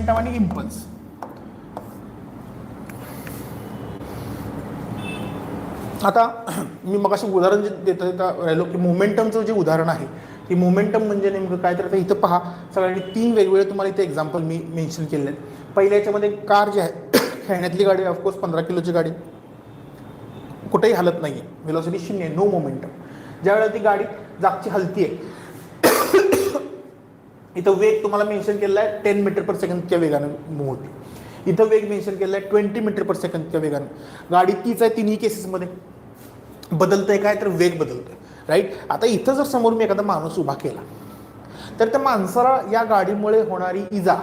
Momentum आणि impulse. आता मी मगाशी उदाहरण जे देता राहिलो की मोमेंटमचं जे उदाहरण आहे की मोमेंटम म्हणजे नेमकं काय, तर इथं पहा सगळ्यांनी 3 वेगवेगळे तुम्हाला इथे एक्झाम्पल मी मेन्शन केले आहेत. पहिल्या याच्यामध्ये कार जी आहे खेळण्यातली गाडी, ऑफकोर्स 15 किलोची गाडी, कुठेही हलत नाही आहे, व्हेलॉसिटी 0, नो मोमेंटम. ज्यावेळेला ती गाडी जागची हलती आहे इथं वेग तुम्हाला मेन्शन केलेला आहे 10 मीटर पर सेकंडच्या वेगानं मूव्ह होते. इथं वेग मेन्शन केलेला आहे 20 मीटर पर सेकंडच्या वेगानं. गाडी तीच आहे तिन्ही केसेसमध्ये. बदलतंय काय, तर वेग बदलतोय, राईट. आता इथं जर समोर मी एखादा माणूस उभा केला तर त्या माणसाला या गाडीमुळे होणारी इजा,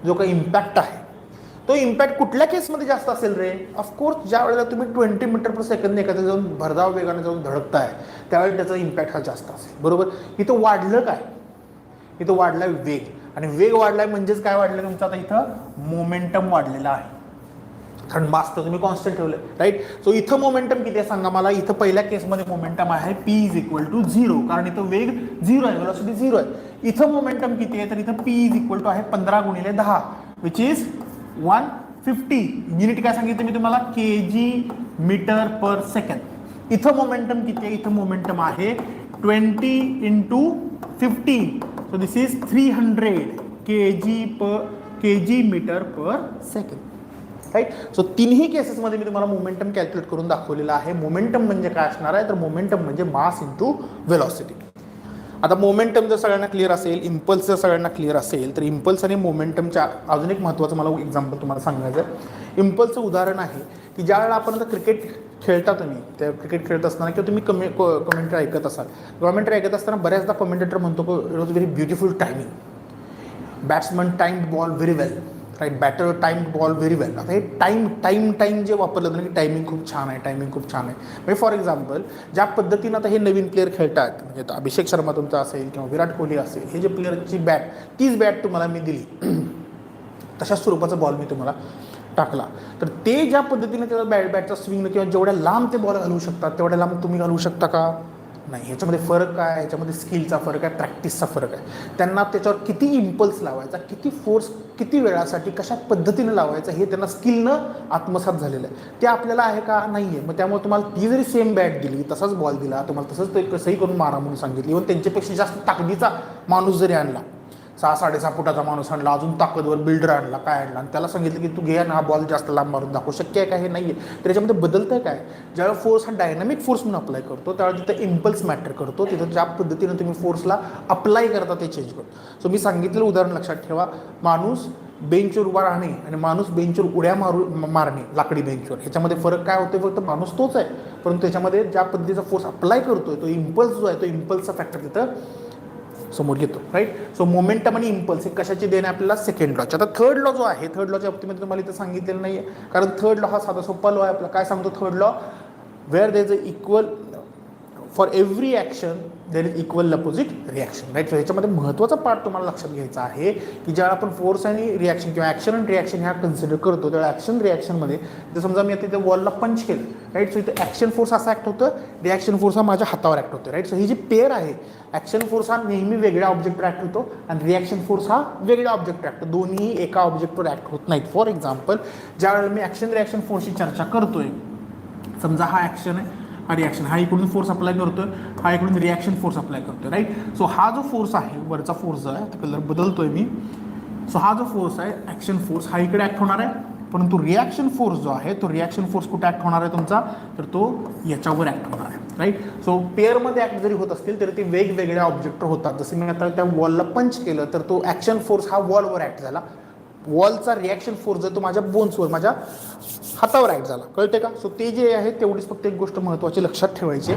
जो काही इम्पॅक्ट आहे, तो इम्पॅक्ट कुठल्या केसमध्ये जास्त असेल रे? ऑफकोर्स ज्या वेळेला तुम्ही 20 मीटर पर सेकंद एखाद्या जाऊन भरधाव वेगाने जाऊन धडकताय त्यावेळेला त्याचा इम्पॅक्ट हा जास्त असेल, बरोबर. इथं वाढलं काय, इथं वाढलाय वेग, आणि वेग वाढलाय म्हणजेच काय वाढलं तुमचं, आता इथं मोमेंटम वाढलेलं आहे, कारण मास तर तुम्ही कॉन्स्टंट ठेवलं, राईट. सो इथं मोमेंटम किती आहे सांगा मला. इथं पहिल्या केसमध्ये मोमेंटम आहे P = 0, कारण इथं वेग 0 आहे, व्हेलॉसिटी 0 आहे. इथं मोमेंटम किती आहे, तर इथं P आहे 15 × 10 विच इज 150. युनिट काय सांगितलं मी तुम्हाला, kg/s. इथं मोमेंटम किती आहे, इथं मोमेंटम आहे 20 × 15, so this is 300 kg/s, right. So तिन्ही केसेसमध्ये मी तुम्हाला मोमेंटम कॅल्क्युलेट करून दाखवलेलं आहे. मोमेंटम म्हणजे काय असणार आहे, तर मोमेंटम म्हणजे मास इंटू व्हेलॉसिटी. आता मोमेंटम जर सगळ्यांना क्लिअर असेल, इम्पल्स जर सगळ्यांना क्लिअर असेल, तर इम्पल्स आणि मोमेंटमच्या अजून एक महत्त्वाचं मला एक्झाम्पल तुम्हाला सांगायचं आहे. इम्पल्सचं उदाहरण आहे की ज्या वेळेला आपण आता क्रिकेट खेळता, तुम्ही त्या क्रिकेट खेळत असताना किंवा तुम्ही कमेंट्री ऐकत असाल, कमेंट्री ऐकत असताना बऱ्याचदा कमेंटेटर म्हणतो की it was very beautiful timing, batsman timed ball very well, right, batter timed ball very well. आता हे टाईम जे वापरलं जातं की टायमिंग खूप छान आहे, टायमिंग खूप छान आहे. म्हणजे फॉर एक्झाम्पल ज्या पद्धतीनं आता हे नवीन प्लेअर खेळतात, म्हणजे आता अभिषेक शर्मा तुमचा असेल किंवा विराट कोहली असेल, हे जे प्लेअरची बॅट, तीच बॅट तुम्हाला मी दिली, तशाच स्वरूपाचा बॉल मी तुम्हाला टाकला, तर ते ज्या पद्धतीने त्याचा बॅटचा स्विंग किंवा जेवढ्या लांब ते बॉल घालवू शकतात तेवढ्या लांब तुम्ही घालवू शकता का? नाही. ह्याच्यामध्ये फरक काय, ह्याच्यामध्ये स्किलचा फरक आहे, प्रॅक्टिसचा फरक आहे. त्यांना त्याच्यावर किती इम्पल्स लावायचा, किती फोर्स, किती वेळासाठी, कशा पद्धतीने लावायचा, हे त्यांना स्किलनं आत्मसात झालेलं आहे. ते आपल्याला आहे का? नाही आहे. मग त्यामुळे तुम्हाला ती जरी सेम बॅट दिली, तसाच बॉल दिला, तुम्हाला तसंच ते कसंही करून मारा म्हणून सांगितली, इव्हन त्यांच्यापेक्षा जास्त ताकदीचा माणूस जरी आणला, 6-6.5 फुटाचा माणूस आणला, अजून ताकदवर बिल्डर आणला, काय आणला, आणि त्याला सांगितलं की तू घे ना हा बॉल जास्त लांब मारून दाखव, शक्य आहे का? हे नाही आहे. तर त्याच्यामध्ये बदलतं काय, ज्यावेळेला फोर्स हा डायनामिक फोर्स म्हणून अप्लाय करतो त्यावेळेला तिथं इम्पल्स मॅटर करतो, तिथं ज्या पद्धतीनं तुम्ही फोर्सला अप्लाय करता ते चेंज करतो. सो मी सांगितलेलं उदाहरण लक्षात ठेवा, माणूस बेंचवर उभा राहणे आणि माणूस बेंचवर उड्या मारणे, लाकडी बेंचवर, ह्याच्यामध्ये फरक काय होतो, फक्त माणूस तोच आहे, परंतु त्याच्यामध्ये ज्या पद्धतीचा फोर्स अप्लाय करतोय, तो इम्पल्स जो आहे, तो इम्पल्सचा फॅक्टर तिथं समोर घेतो, राईट. सो मोमेंटम आणि इम्पल्स हे कशाची देणे आपल्याला, सेकंड लॉच्या. आता थर्ड लॉ जो आहे, थर्ड लॉच्या बाबतीमध्ये तुम्हाला इथं सांगितलेलं नाही आहे, कारण थर्ड लॉ हा साधा सोपा लॉ आहे आपला. काय सांगतो third law, where there is a equal for every action there is equal opposite reaction, right. So ह्याच्यामध्ये महत्त्वाचा पार्ट तुम्हाला लक्षात घ्यायचा आहे की ज्यावेळेला आपण फोर्स आणि रिॲक्शन किंवा ॲक्शन आणि रिॲक्शन ह्या कन्सिडर करतो, त्यावेळेला ॲक्शन रिॲक्शनमध्ये जर समजा मी आता इथे वॉलला पंच केलं, राईट, सो इथं ॲक्शन फोर्स असा ॲक्ट होतं, रिॲक्शन फोर्स हा माझ्या हातावर ॲक्ट होतो, राईट. सो ही जी पेअर आहे, ॲक्शन फोर्स हा नेहमी वेगळ्या ऑब्जेक्टवर ॲक्ट होतो आणि रिॲक्शन फोर्स हा वेगळ्या ऑब्जेक्टवर ॲक्ट होतो, दोन्ही एका ऑब्जेक्टवर ॲक्ट होत नाहीत. फॉर एक्झाम्पल ज्यावेळेला मी ॲक्शन रिॲक्शन फोर्सची चर्चा करतोय, समजा हा ॲक्शन आहे, हा रिॲक्शन, हा इकडून फोर्स अप्लाय करतोय, हा इकडून रिॲक्शन फोर्स अप्लाय करतोय, राईट. सो हा जो फोर्स आहे, वरचा फोर्स जो आहे, कलर बदलतोय मी, सो हा जो फोर्स आहे ॲक्शन फोर्स, हा इकडे ॲक्ट होणार आहे, परंतु रिॲक्शन फोर्स जो आहे, तो रिॲक्शन फोर्स कुठे ॲक्ट होणार आहे तुमचा, तर तो याच्यावर ॲक्ट होणार आहे, राईट. सो पेअरमध्ये ॲक्ट जरी होत असतील तरी ते वेगवेगळ्या ऑब्जेक्टवर होतात. जसं मी आता त्या वॉलला पंच केलं तर तो ॲक्शन फोर्स हा वॉलवर ॲक्ट झाला, वॉलचा रिॲक्शन फोर्स जो तो माझ्या बोन्सवर, माझ्या हातावर ॲक्ट झाला, कळते का? सो ते जे आहे तेवढीच फक्त एक गोष्ट महत्त्वाची लक्षात ठेवायची.